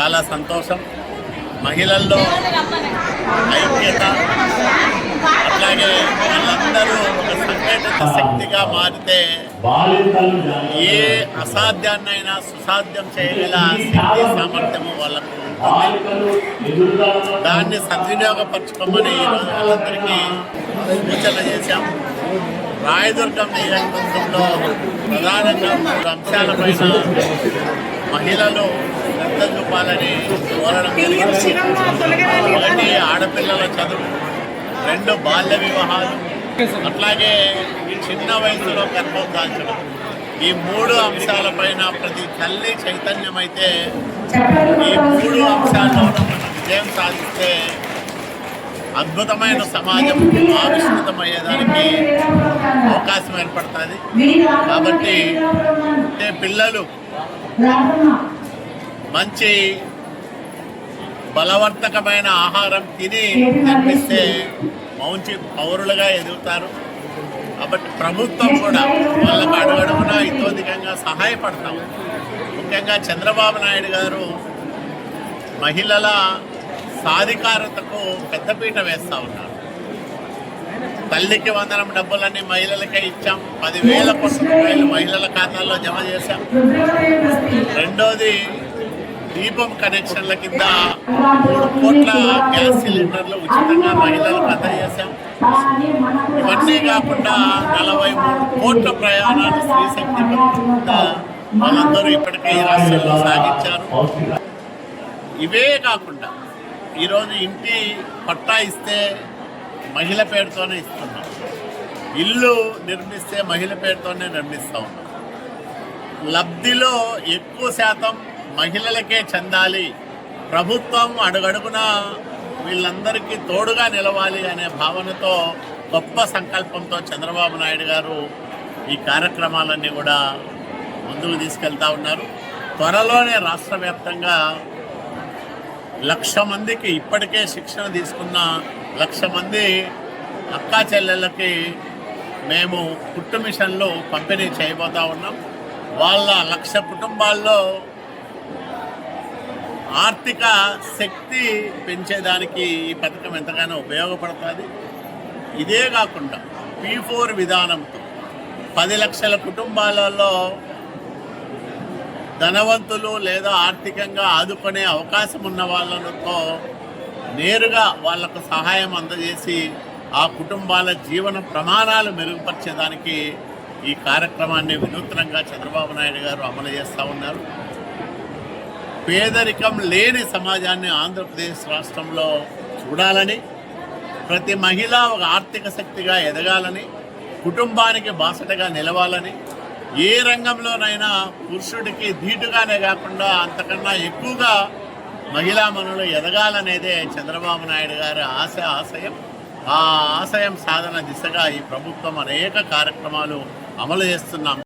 చాలా సంతోషం. మహిళల్లో ఐక్యత, అట్లాగే వాళ్ళందరూ ఒక సంఘటిత శక్తిగా మారితే ఏ అసాధ్యాన్నైనా సుసాధ్యం చేయగల శక్తి సామర్థ్యము వాళ్ళకు ఉంటుంది. దాన్ని సద్వినియోగపరచుకోమని ఈరోజు వాళ్ళందరికీ సూచన చేశాం. రాయదుర్గం నియోజకవర్గంలో ప్రధానంగా 3 అంశాలపైన మహిళలు శ్రద్ధ చూపాలని కోరడం జరిగింది. 1 ఆడపిల్లల చదువు, 2 బాల్య వివాహాలు, అట్లాగే చిన్న వయసులో గర్భం దాల్చడం. ఈ 3 అంశాలపైన ప్రతి తల్లి చైతన్యమైతే ఈ 3 అంశాల్లో మనం విజయం సాధిస్తే అద్భుతమైన సమాజం ఆవిష్కృతమయ్యేదానికి అవకాశం ఏర్పడుతుంది. కాబట్టి పిల్లలు మంచి బలవర్ధకమైన ఆహారం తిని జన్మిస్తే మంచి పౌరులుగా ఎదుగుతారు. కాబట్టి ప్రభుత్వం కూడా వాళ్ళకు అడుగడుగునా ఇతోధికంగా సహాయపడతాం. ముఖ్యంగా చంద్రబాబు నాయుడు గారు మహిళల సాధికారతకు పెద్దపీట వేస్తూ ఉన్నారు. తల్లికి వందనం డబ్బులన్నీ మహిళలకే ఇచ్చాం. 10,000 కోట్ల రూపాయలు మహిళల ఖాతాల్లో జమ చేశాం. రెండోది దీపం కనెక్షన్ల కింద 3 కోట్ల గ్యాస్ సిలిండర్లు ఉచితంగా మహిళలకు అందజేశాం. ఇవన్నీ కాకుండా 43 కోట్ల ప్రయాణాలు స్త్రీశక్తి కింద వాళ్ళందరూ ఇప్పటికే ఈ రాష్ట్రంలో సాగించారు. ఇవే కాకుండా ఈరోజు ఇంటి పట్టా ఇస్తే మహిళ పేరుతోనే ఇస్తున్నాం. ఇల్లు నిర్మిస్తే మహిళ పేరుతోనే నిర్మిస్తూ ఉన్నాం. లబ్ధిలో ఎక్కువ శాతం మహిళలకే చెందాలి, ప్రభుత్వం అడుగడుగునా వీళ్ళందరికీ తోడుగా నిలవాలి అనే భావనతో, గొప్ప సంకల్పంతో చంద్రబాబు నాయుడు గారు ఈ కార్యక్రమాలన్నీ కూడా ముందుకు తీసుకెళ్తా ఉన్నారు. త్వరలోనే రాష్ట్ర వ్యాప్తంగా 1,00,000 మందికి ఇప్పటికే శిక్షణ తీసుకున్న 1,00,000 మంది అక్కా చెల్లెళ్ళకి మేము కుట్టు మిషన్లు పంపిణీ చేయబోతూ ఉన్నాం. వాళ్ళ 1,00,000 కుటుంబాల్లో ఆర్థిక శక్తి పెంచేదానికి ఈ పథకం ఎంతగానో ఉపయోగపడుతుంది. ఇదే కాకుండా P4 విధానంతో 10 లక్షల కుటుంబాలలో ధనవంతులు లేదా ఆర్థికంగా ఆదుకునే అవకాశం ఉన్న వాళ్ళతో నేరుగా వాళ్లకు సహాయం అందజేసి ఆ కుటుంబాల జీవన ప్రమాణాలు మెరుగుపరిచేదానికి ఈ కార్యక్రమాన్ని వినూత్నంగా చంద్రబాబు నాయుడు గారు అమలు చేస్తూ ఉన్నారు. పేదరికం లేని సమాజాన్ని ఆంధ్రప్రదేశ్ రాష్ట్రంలో చూడాలని, ప్రతి మహిళ ఒక ఆర్థిక శక్తిగా ఎదగాలని, కుటుంబానికి బాసటగా నిలవాలని, ఏ రంగంలోనైనా పురుషుడికి ధీటుగానే కాకుండా అంతకన్నా ఎక్కువగా మహిళామణులు ఎదగాలనేదే చంద్రబాబు నాయుడు గారి ఆశయం. ఆ ఆశయం సాధన దిశగా ఈ ప్రభుత్వం అనేక కార్యక్రమాలు అమలు చేస్తున్నాం.